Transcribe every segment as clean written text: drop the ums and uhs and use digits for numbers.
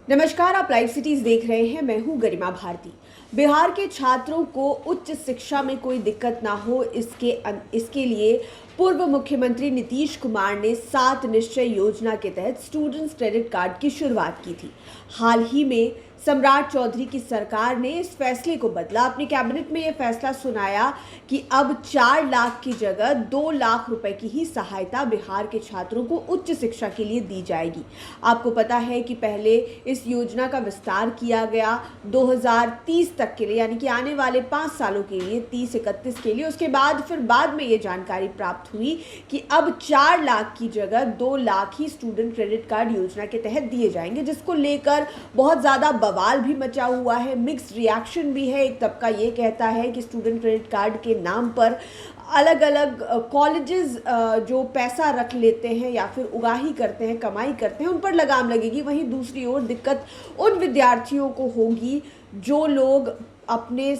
नमस्कार, आप live cities देख रहे हैं। मैं हूं गरिमा भारती। बिहार के छात्रों को उच्च शिक्षा में कोई दिक्कत ना हो, इसके लिए पूर्व मुख्यमंत्री नीतीश कुमार ने 7 निश्चय योजना के तहत स्टूडेंट्स क्रेडिट कार्ड की शुरुआत की थी। हाल ही में सम्राट चौधरी की सरकार ने इस फैसले को बदला। अपनी कैबिनेट में यह फैसला सुनाया कि अब 4 लाख की जगह 2 लाख रुपए की ही सहायता बिहार के छात्रों को उच्च शिक्षा के लिए दी जाएगी। आपको पता है कि पहले इस योजना का विस्तार किया गया 2030 तक के लिए, यानी कि आने वाले 5 सालों के लिए, 30-31 के लिए। उसके बाद में ये जानकारी प्राप्त हुई कि अब 4 लाख की जगह 2 लाख ही स्टूडेंट क्रेडिट कार्ड योजना के तहत दिए जाएंगे, जिसको लेकर बहुत ज़्यादा बवाल भी मचा हुआ है, मिक्स्ड रिएक्शन भी है। एक तबका ये कहता है कि स्टूडेंट क्रेडिट कार्ड के नाम पर अलग अलग कॉलेजेस जो पैसा रख लेते हैं या फिर उगाही करते हैं, कमाई करते हैं, उन पर लगाम लगेगी। वहीं दूसरी ओर दिक्कत उन विद्यार्थियों को होगी जो लोग अपने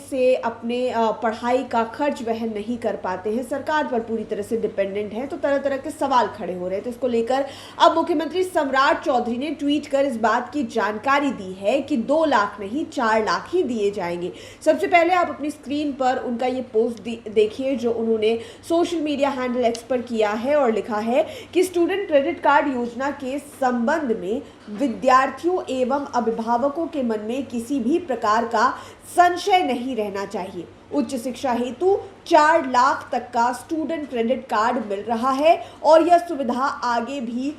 पढ़ाई का खर्च वहन नहीं कर पाते हैं, सरकार पर पूरी तरह से डिपेंडेंट हैं। तो तरह तरह के सवाल खड़े हो रहे हैं। तो इसको लेकर अब मुख्यमंत्री सम्राट चौधरी ने ट्वीट कर इस बात की जानकारी दी है कि 2 लाख नहीं 4 लाख ही दिए जाएंगे। सबसे पहले आप अपनी स्क्रीन पर उनका ये पोस्ट देखिए जो उन्होंने सोशल मीडिया हैंडल एक्स पर किया है, और लिखा है कि स्टूडेंट क्रेडिट कार्ड योजना के संबंध में विद्यार्थियों एवं अभिभावकों के मन में किसी भी प्रकार का संशय नहीं रहना चाहिए। उच्च शिक्षा हेतु 4 लाख तक का स्टूडेंट क्रेडिट कार्ड मिल रहा है और यह सुविधा आगे भी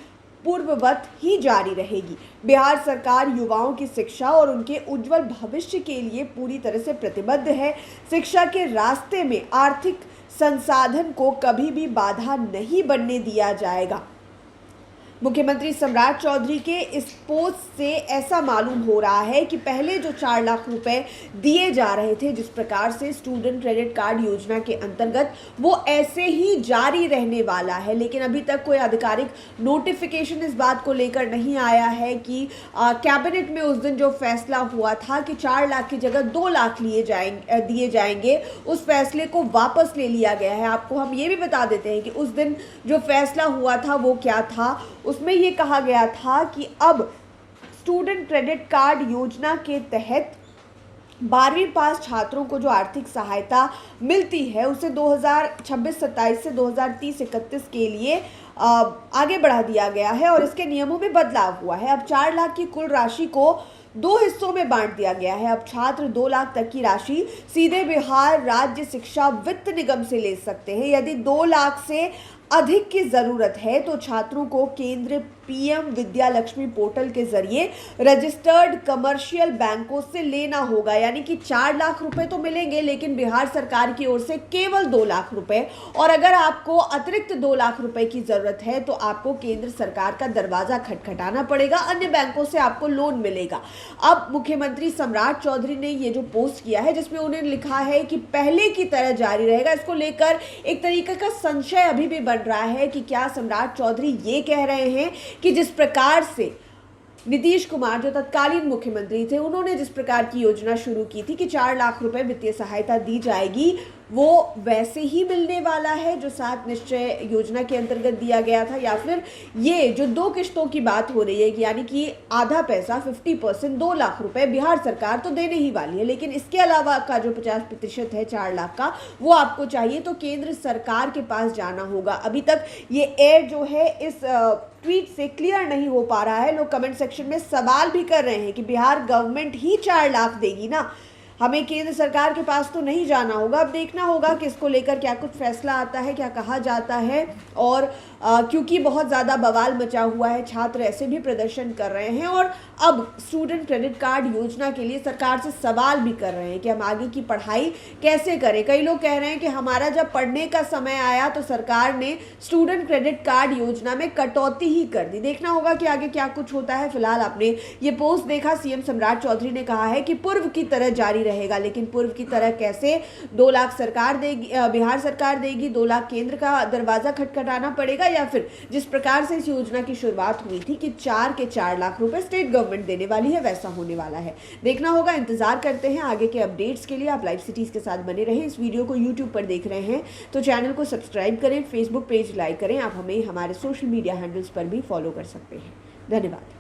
पूर्ववत ही जारी रहेगी। बिहार सरकार युवाओं की शिक्षा और उनके उज्जवल भविष्य के लिए पूरी तरह से प्रतिबद्ध है। शिक्षा के रास्ते में आर्थिक संसाधन को कभी भी बाधा नहीं बनने दिया जाएगा। मुख्यमंत्री सम्राट चौधरी के इस पोस्ट से ऐसा मालूम हो रहा है कि पहले जो 4 लाख रुपए दिए जा रहे थे, जिस प्रकार से स्टूडेंट क्रेडिट कार्ड योजना के अंतर्गत, वो ऐसे ही जारी रहने वाला है। लेकिन अभी तक कोई आधिकारिक नोटिफिकेशन इस बात को लेकर नहीं आया है कि कैबिनेट में उस दिन जो फैसला हुआ था कि 4 लाख की जगह 2 लाख दिए जाएंगे, उस फैसले को वापस ले लिया गया है। आपको हम ये भी बता देते हैं कि उस दिन जो फैसला हुआ था वो क्या था। उसमें ये कहा गया था कि अब स्टूडेंट क्रेडिट कार्ड योजना के तहत 12वीं पास छात्रों को जो आर्थिक सहायता मिलती है उसे 2026-27 से 2030-31 के लिए आगे बढ़ा दिया गया है और इसके नियमों में बदलाव हुआ है। अब 4 लाख की कुल राशि को 2 हिस्सों में बांट दिया गया है। अब छात्र 2 लाख तक की राशि सीधे बिहार राज्य शिक्षा वित्त निगम से ले सकते हैं। यदि 2 लाख से अधिक की जरूरत है तो छात्रों को केंद्र पीएम विद्या लक्ष्मी पोर्टल के जरिए रजिस्टर्ड कमर्शियल बैंकों से लेना होगा। यानी कि 4 लाख रुपए तो मिलेंगे, लेकिन बिहार सरकार की ओर से केवल 2 लाख रुपए। और अगर आपको अतिरिक्त 2 लाख रुपए की जरूरत है तो आपको केंद्र सरकार का दरवाजा खटखटाना पड़ेगा, अन्य बैंकों से आपको लोन मिलेगा। अब मुख्यमंत्री सम्राट चौधरी ने ये जो पोस्ट किया है, जिसमें उन्होंने लिखा है कि पहले की तरह जारी रहेगा, इसको लेकर एक तरीके का संशय अभी भी बन रहा है कि क्या सम्राट चौधरी ये कह रहे हैं कि जिस प्रकार से नीतीश कुमार जो तत्कालीन मुख्यमंत्री थे, उन्होंने जिस प्रकार की योजना शुरू की थी कि 4 लाख रुपए वित्तीय सहायता दी जाएगी, वो वैसे ही मिलने वाला है जो 7 निश्चय योजना के अंतर्गत दिया गया था, या फिर ये जो 2 किश्तों की बात हो रही है, यानी कि आधा पैसा 50% 2 लाख रुपए बिहार सरकार तो देने ही वाली है, लेकिन इसके अलावा का जो 50% है 4 लाख का, वो आपको चाहिए तो केंद्र सरकार के पास जाना होगा। अभी तक ये एयर जो है इस ट्वीट से क्लियर नहीं हो पा रहा है। लोग कमेंट सेक्शन में सवाल भी कर रहे हैं कि बिहार गवर्नमेंट ही 4 लाख देगी ना, हमें केंद्र सरकार के पास तो नहीं जाना होगा। अब देखना होगा कि इसको लेकर क्या कुछ फैसला आता है, क्या कहा जाता है। और क्योंकि बहुत ज़्यादा बवाल मचा हुआ है, छात्र ऐसे भी प्रदर्शन कर रहे हैं और अब स्टूडेंट क्रेडिट कार्ड योजना के लिए सरकार से सवाल भी कर रहे हैं कि हम आगे की पढ़ाई कैसे करें। कई लोग कह रहे हैं कि हमारा जब पढ़ने का समय आया तो सरकार ने स्टूडेंट क्रेडिट कार्ड योजना में कटौती ही कर दी। देखना होगा कि आगे क्या कुछ होता है। फिलहाल आपने ये पोस्ट देखा, सीएम सम्राट चौधरी ने कहा है कि पूर्व की तरह जारी रहेगा, लेकिन पूर्व की तरह कैसे? 2 लाख सरकार देगी, बिहार सरकार देगी, 2 लाख केंद्र का दरवाजा खटखटाना पड़ेगा, या फिर जिस प्रकार से इस योजना की शुरुआत हुई थी कि 4 लाख रुपए स्टेट गवर्नमेंट देने वाली है, वैसा होने वाला है। देखना होगा, इंतजार करते हैं आगे के अपडेट्स के लिए। आप लाइव सिटीज के साथ बने रहें। इस वीडियो को यूट्यूब पर देख रहे हैं तो चैनल को सब्सक्राइब करें, फेसबुक पेज लाइक करें। आप हमें हमारे सोशल मीडिया हैंडल्स पर भी फॉलो कर सकते हैं। धन्यवाद।